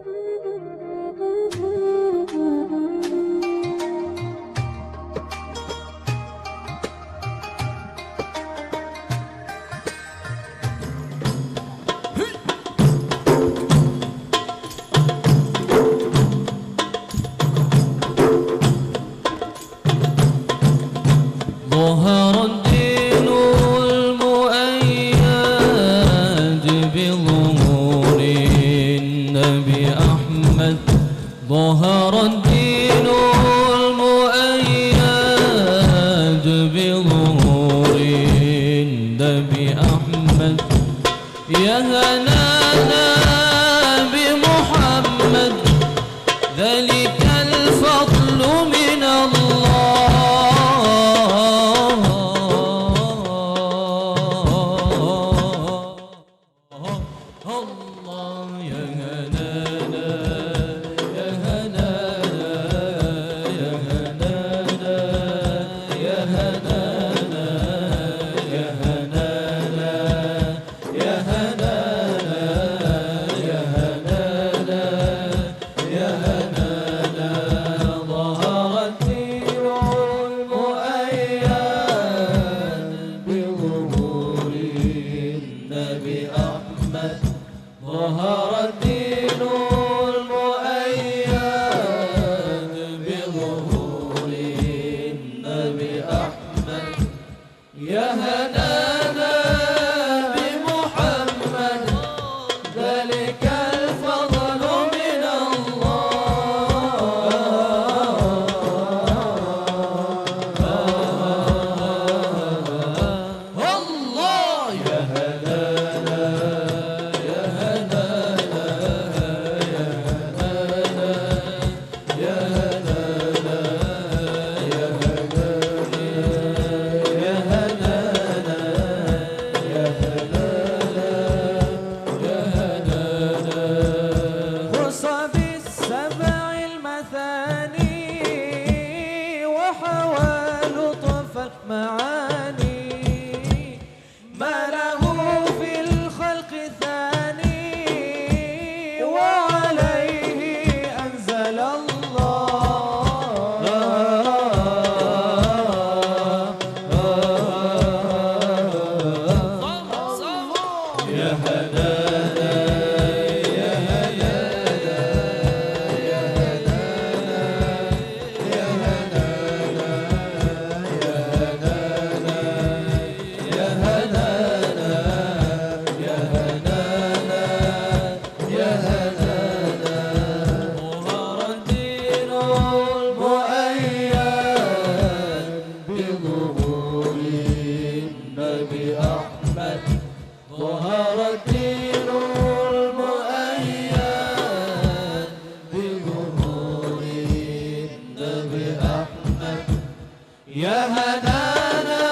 ظهر الدين المؤيد بظهور النبي أحمد. ظهر الدين المؤيد بظهور النبي أحمد. يا هنانا بمحمد ذلك الفضل من ظهر الدين المؤيد بظهور النبي أحمد. يا هنانا بمحمد ذلك الفضل من الله. يا هنانا معاني ما له في الخلق ثاني وعليه أنزل الله. يا هنانا يا هنانا يا هنانا يا هنانا يا هنانا يا هنانا يا هنانا. ظهر الدين المؤيد بظهور النبي أحمد. ظهر الدين المؤيد بظهور النبي أحمد. يا هنانا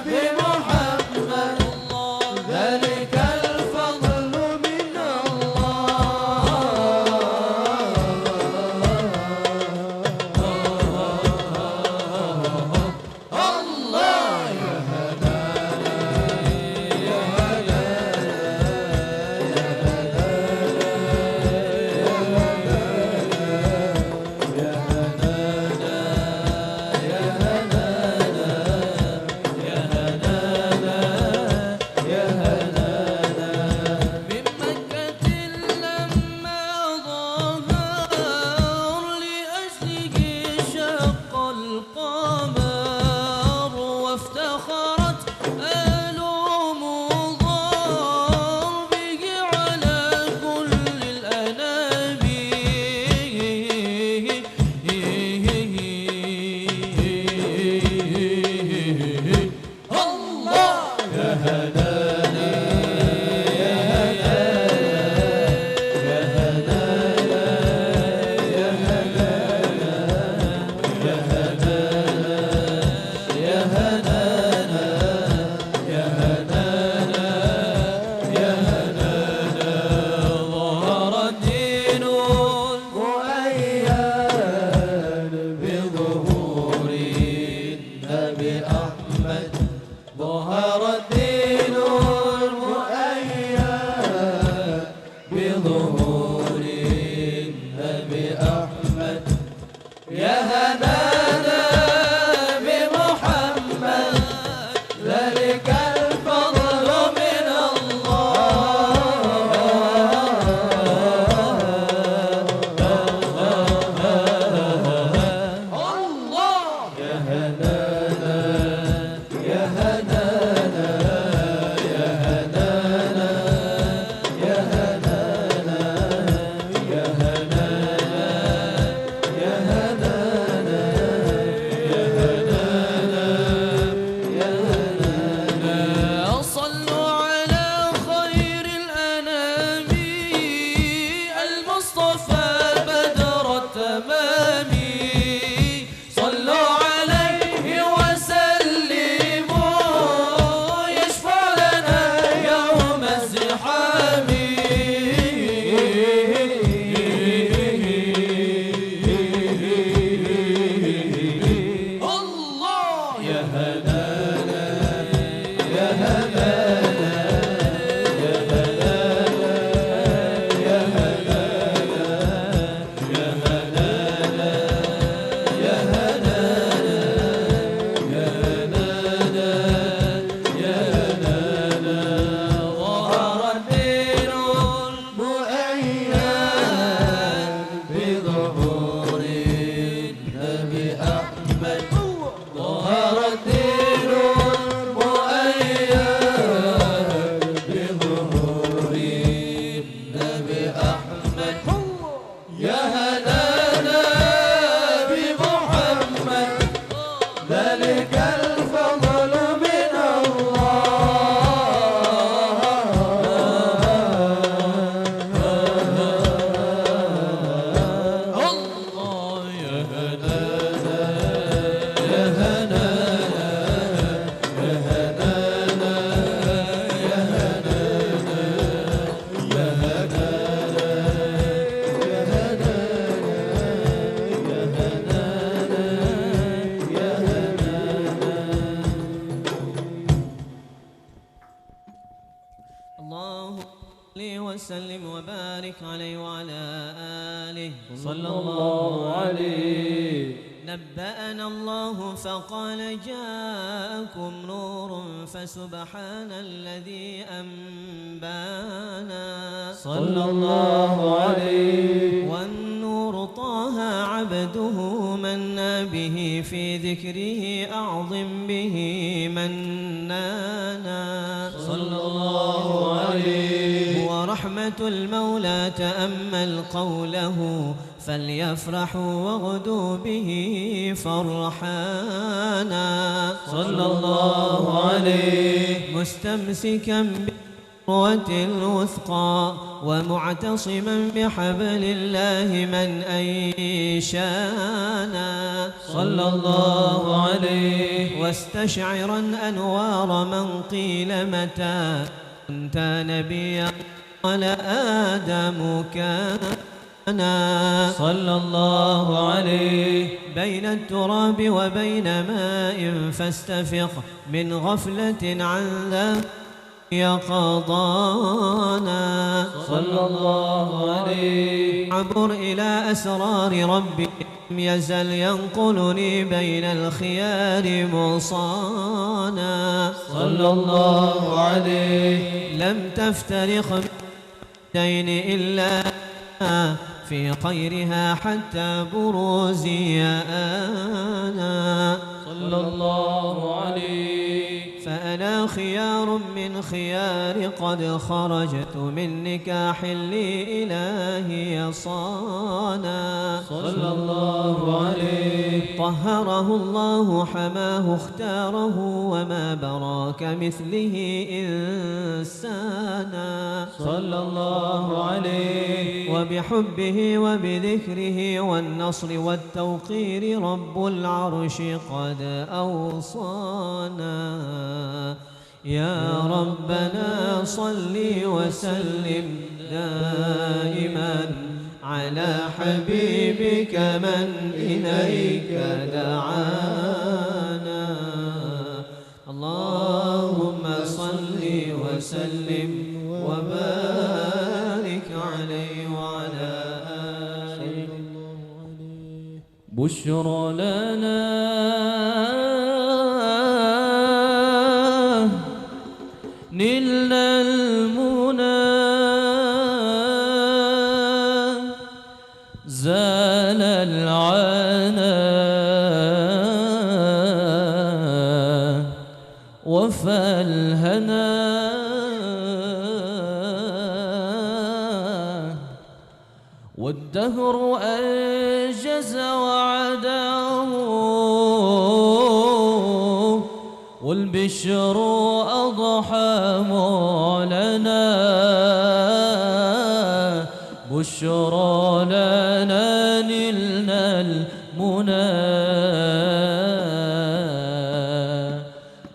بمحمد ذلك الفضل من الله. يا هنانا يا هنانا يا هنانا يا هنانا وعلى آله صلى الله عليه. نبأنا الله فقال جاءكم نور فسبحان الذي أنبانا صلى الله عليه. والنور طه عبده منا به في ذكره أعظم به منانا صلى الله عليه. ورحمة المولى تأمل قوله فليفرحوا واغدوا به فرحانا صلى الله عليه. مستمسكا بالعروة الوثقى ومعتصما بحبل الله من أنشانا صلى الله عليه. واستشعرا أنوار من قيل متى كنت نبيا قال آدم كان صلى الله عليه. بين التراب وبين ماء فاستفق من غفلة عن ذا يقضانا صلى الله عليه. عبر إلى أسرار ربي لم يزل ينقلني بين الخيار مصانا صلى الله عليه. لم تفترق بين إلا في خيرها حتى بروزي أنا صلى الله عليه. فأنا خيار من خيار قد خرجت من نكاح لي إلهي صانا صلى الله عليه. طهره الله حماه اختاره وما براك مثله إنسانا صلى الله عليه. وبحبه وبذكره والنصر والتوقير رب العرش قد أوصانا يا ربنا صل وسلم دائما على حبيبك من إليك دعانا اللهم صل وسلم وبارك عليه وعلى آله. بشرى لنا نلنا المنى زال العنا وفى الهنا والدهر أنجز وعداه والبشر أضحى معلنا بشرى لنا نلنا المنى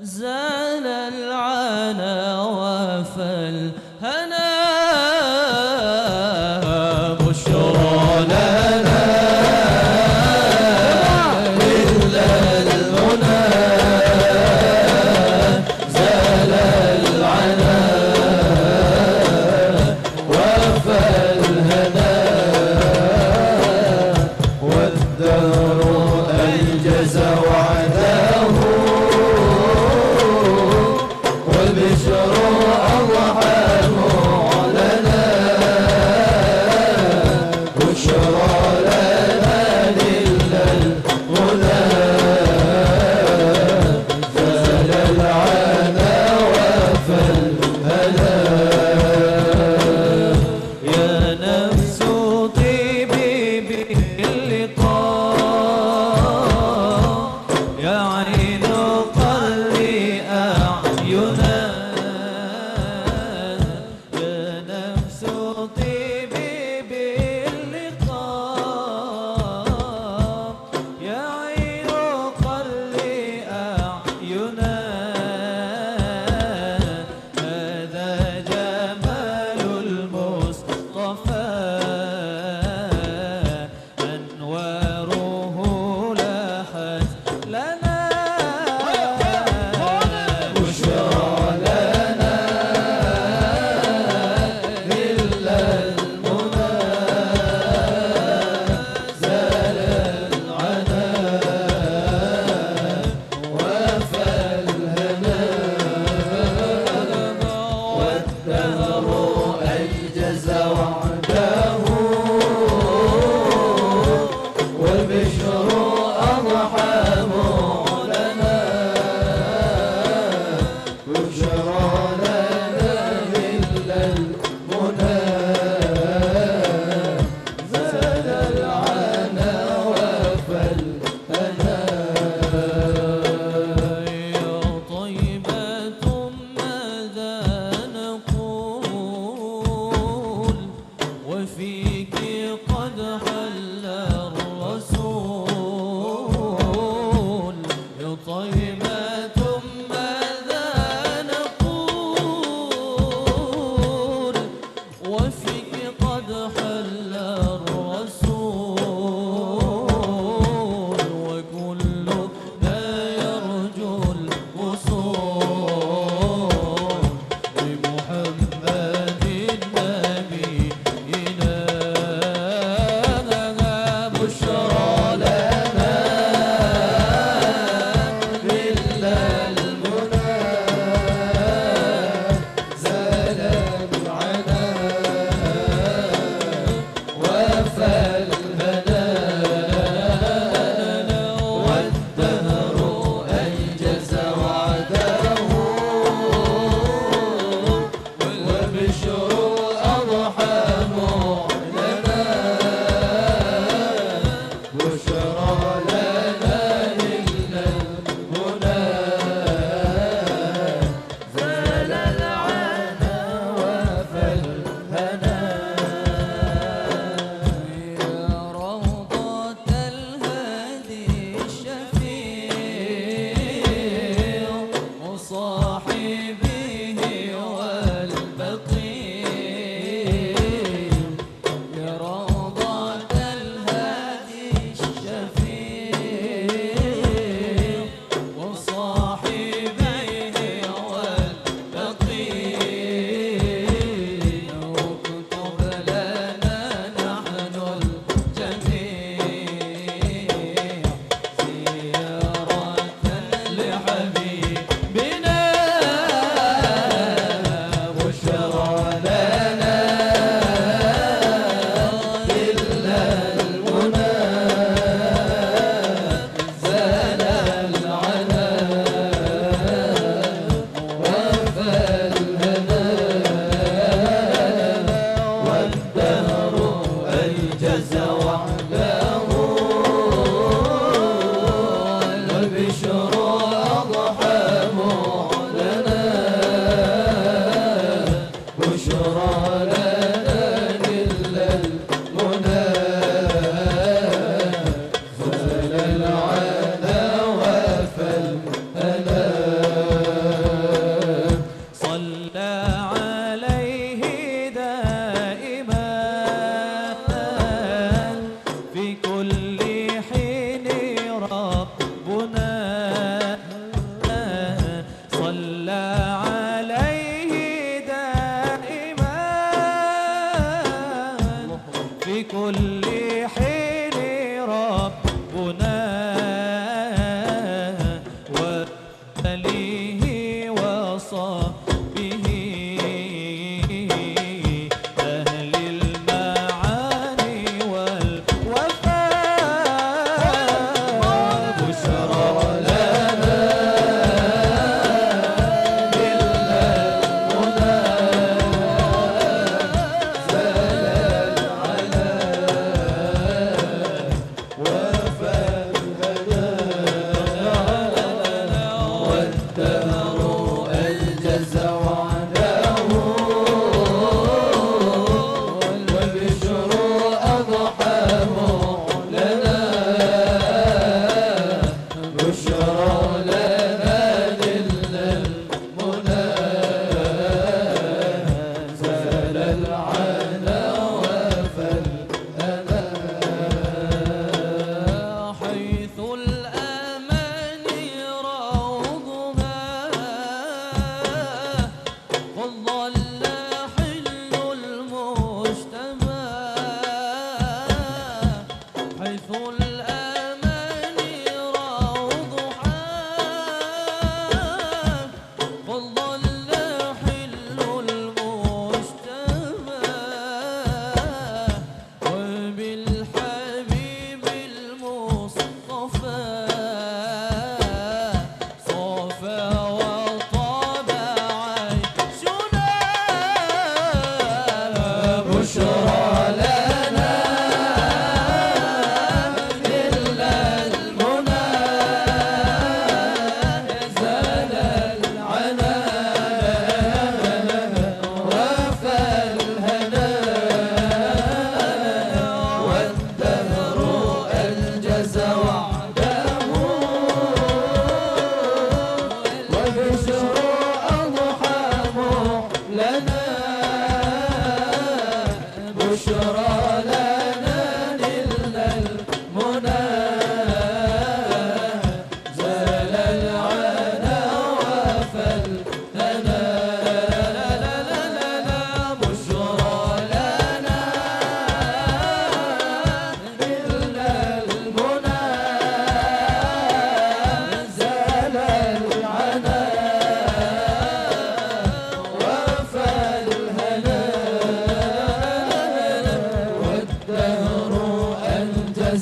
زال العنا وفى الهنا بشرى لنا نلنا المنى زال العنا وفى الهنا والدهر أنجز وفيك قد حل الرسول يا طيبة ماذا نقول وفيك قد حل الرسول وكلنا يرجو الوصول بمحمد نبينا بشرى لنا إلا المنى زال العنا وفى الهنا والدهر أنجز وعده وبشر أضحى معلنا بشرى لنا إلا المنى زال العنا وفى الهنا يا روضة الهادي الشفيع وصاحبه والبقيع يا روضة الهادي الشفيع وصاحبه والبقيع واكتب لنا نحن الجميع زيارة لحبيبنا بشرى لنا إلا المنى زال العنا وفى الهنا والدهر أنجز وعده والبشر أضحى معلنا بشرى لنا إلا المنى زال العنا وفى الهنا صلى عليه دائما في كل حين ربنا صلى عليه دائما في كل حين ربنا وآله وصحبه أهل المعاني والوفاء بشرى لنا إلا المنى زال العنا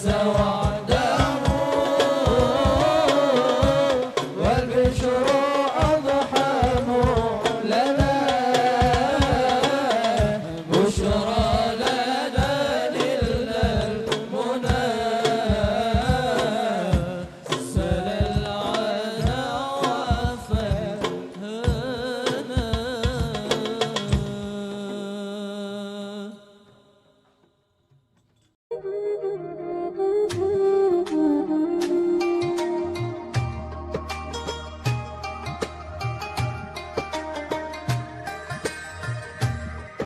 زوال